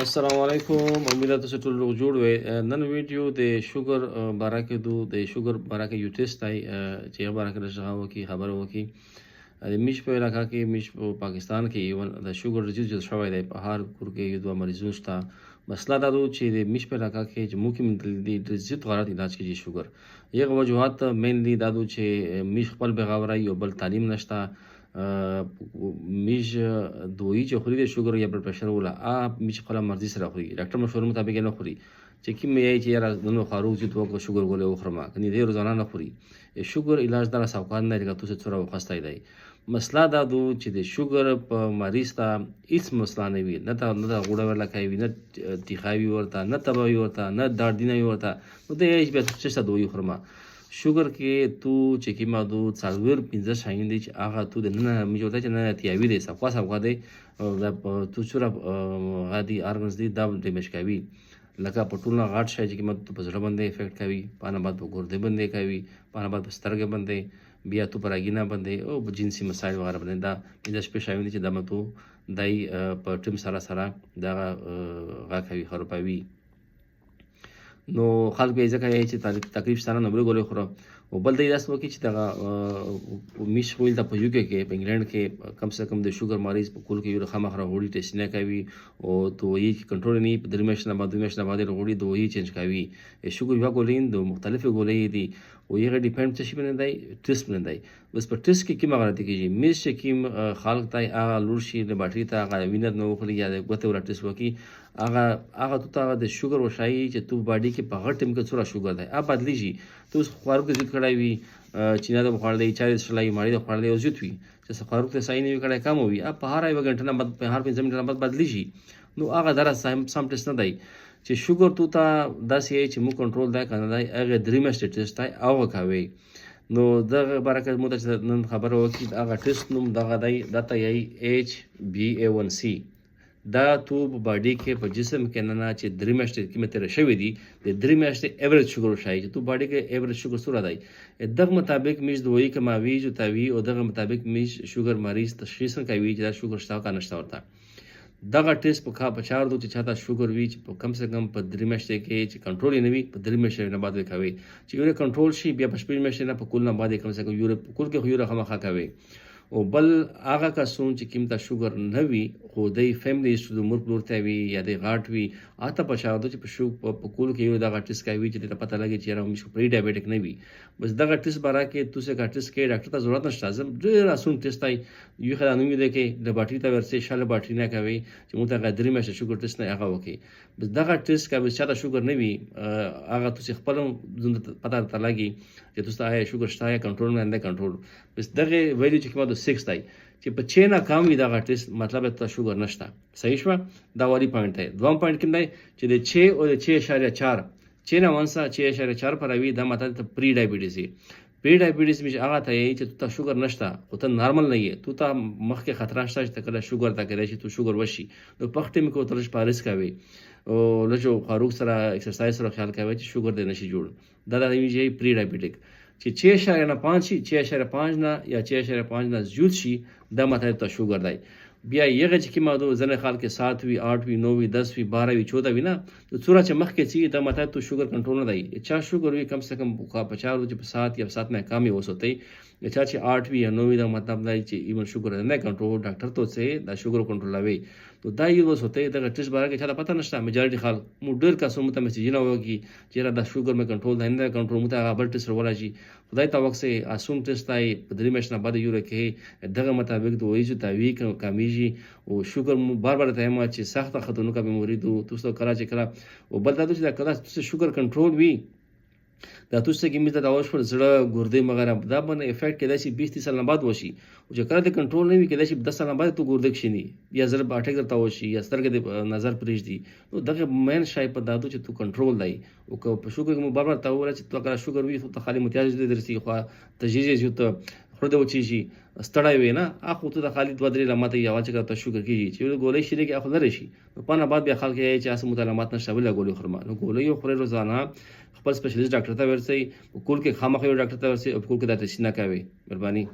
السلام علیکم. امید ده تاسو ټول روغ جوړ وئ. نن ویډیو د شوګر باره کې د شوګر باره کې یو ټیسټ دی چې هغه باره کې درڅخه وکړي خبره وکړي. د میش په علاقه کې میش په پاکستان کې ایون د شوګر ډیزیز شوی دی. په هر کور کې یو دوه مریضون شته. مسله دا ده چې د میش په علاقه کې چې ممکن د ډیزیز غلط علاج کیږي شوګر یغه وجوهات مینلی دا ده چې میش خپل بغاوري او بل تعلیم نشته. میش دوی چې خوري د شوګر یا بلډ پرشر ولا میش خپل مرضی سره خوري ډاکټر مشوره مطابق نه خوري چې کوم یې چې یاره نن خاروق چې توګه شوګر ګولې وخرما کني دې روزانه نه خوري. شوګر علاج دره ساوکان نه لګا تاسو سره وخستای دی. مسله دا دو چې د شوګر په مریض ته هیڅ مسله نه وي نه ته غوړه ورلا کوي نه تیخاوي ورته نه تبوي ورته نه داردینه ورته نو د هیڅ به څه دوی خرما شوګر کې تو چې کیما دو څلور 15 شاین دي چې هغه تو د نه میجوته چې نه تیاوی دي صفقه دی تو سره غادي ارګنز دي دا ډیمیج کوي لکه په ټول غاټ شای چې کیما تو په ځړه باندې افیکټ کوي پانه بعد په ګورده باندې کوي پانه بعد په سترګې باندې بیا تو پر اگینا باندې او جنسي مسایل وغیرہ باندې دا د شپې شاین دي چې د متو دای په ټیم سره دا غا کوي خرپوي نو خلک به ځکه یې چې تکلیف سره نه ګولې خوره او بل دی داس وکړي چې دغه میش ویل د په یو کې په انګلند کې کم سے کم د شوګر مریض په کول کې یو خامخره وړي ټیسټ نه کوي او تو یې کنټرول نه په درمیش نه باندې مش نه باندې وړي دوی چینج کوي شوګر یو ګولین د مختلفو ګولې دي او یې ډیپند څه شي باندې دی ټیسټ باندې دی بس په ټیسټ کې کومه غلطي کیږي میش چې کوم خلک ته هغه لور شي د باټری ته هغه وینر نو خوري یا د ګوته ور ټیسټ وکي هغه تو د شوګر وشایي چې تو باډي کې په هر ټیم کې څوره شوګر دی بدلی شي تو خواروق زیات کړای وي چې نه د خوړلې چا سړی ماړي د خوړلې او زیات وي چې خواروق ته صحیح نه کړای کم وي په هر یو غنټه نه بعد په هر 5 منټه نه بعد بدلی شي نو هغه در سم ټیسټ نه دی چې شوګر تو ته داسې چې مو کنټرول دی کنه دی هغه درې مېشت ټیسټ دی او کوي نو دغه برکت مو ته نن خبره وکړي هغه ټیسټ نوم دغه دی دته یې HbA1c دا تو باډي کې په جسم کې نه چې درې میاشتې کې متره شوی دي د درې میاشتې ایوریج شوګر شای چې تو باډي کې ایوریج شوګر سره دی دغه مطابق میش دوی کماوي جو تاوي او دغه مطابق میش شوګر مریض تشخیص کوي چې دا شوګر شتا کا نشتا ورته دغه ټیسټ په کا پچار دو چې چاته شوګر وی چې کم سے کم په درې میاشتې کې چې کنټرول نه وي په درې میاشتې نه بعد وکوي چې یو کنټرول شي بیا په 5 میاشتې نه په کول نه بعد کم سے کم یو کول کې یو رقم کوي او بل هغه کسون چې کیمته شوګر نه وي خو د فیملی هیستوري د مور پلور ته وي یا د غاټ وي اته په شاوده چې په شو په کول کې یو دغه ټیسټ کوي چې ته پته لګي چې راو مشو پری ډایابټیک نه وي بس دغه ټیسټ بارا کې تو څه کا ټیسټ کې ډاکټر ته ضرورت نشته زم ډیر اسون ټیسټ دی یو خلانو می ده کې د باټری ته ورسې شاله باټری نه کوي چې مو ته غدري مشه شوګر ټیسټ نه هغه وکي بس دغه ټیسټ کا به چاته شوګر نه وي هغه تو خپل پته ته لګي چې تاسو ته شوګر شته کنټرول نه کنټرول بس دغه ویلیو چې کومه د 6 دی چې په چینا کم وي دغه ټیسټ مطلب ته شوګر نشته صحیح شو دا والی پوینټ دی دوم پوینټ کوم دی چې د 6 او د 6.4 چینا ونسا 6.4 پر وي دا مطلب ته پری ډایابټیز دی پری ډایابټیز مش هغه ته چې ته شوګر نشته او ته نارمل نه یې تو ته مخکې خطر شته چې کله شوګر تا کېدای شي تو شوګر وشي نو پخته مې کو ترش پارس کوي او لږه خاروق سره ایکسرسایز سره خیال کوي چې شوګر دې نشي جوړ دا د یې پری ډایابټیک چې 6.5 شي 6.5 نه یا 6.5 نه زیات شي دا مطلب ته شوګر دی بیا یغه چې کیما دو ځنه خال کې 7 وی 8 وی 9 وی 10 وی 12 وی 14 وی نه تو څوره چې مخ کې چې دا مطلب ته شوګر کنټرول نه دی چا شوګر وی کم سے کم په 50 چې په 7 یا 7 نه کم وسوتي چا چې 8 وی یا 9 وی دا مطلب دی چې ایون شوګر نه کنټرول ډاکټر ته څه دا شوګر کنټرولوي تو دا یو وسوتي دا ټیسټ بارے کې چا پته نشته میجارټي خال مو ډیر کا سمته مسیج نه وږي چې دا شوګر مې کنټرول نه کنټرول مته هغه بل ټیسټ ورولای خدای ته وخت سه اسوم ټیسټ دی په درې میاشتې بعد یو رکه دغه مطابق دوی چې تاوی کمیږي او شوګر مو بار ته ما چې سخت خطرونو کا بیماری دو تاسو کرا چې کرا او بل دا چې دا کله شوګر کنټرول وي دا تاسو کې مزه دا اوس پر زړه ګردې مغرب دا باندې افیکټ کېدای شي 20 سال بعد وشي او چې کله د کنټرول نه وي کېدای شي 10 سال بعد تو ګردې کښینی یا زړه باټه درته وشي یا سترګې د نظر پرېږ دي نو دغه مین شای په دادو چې تو کنټرول دی او په شوګر مو بار ته وره چې تو کله شوګر وي ته خالي متیاج دي درسي خو تجهیز یو ته خورده وچی شي ستړی وي نه اخو ته د خالد بدري لمته یا واچ کړه ته شوګر کیږي چې ګولې شری کې اخو لري شي په نه بعد بیا خلک یې چې اسه متعلمات نشه ولا ګولې خرما نو ګولې یو خوري روزانه خپل سپیشلیست ډاکټر ته ورسي کول کې خامخې ډاکټر ته ورسي او کول کې د تشنه کوي مهرباني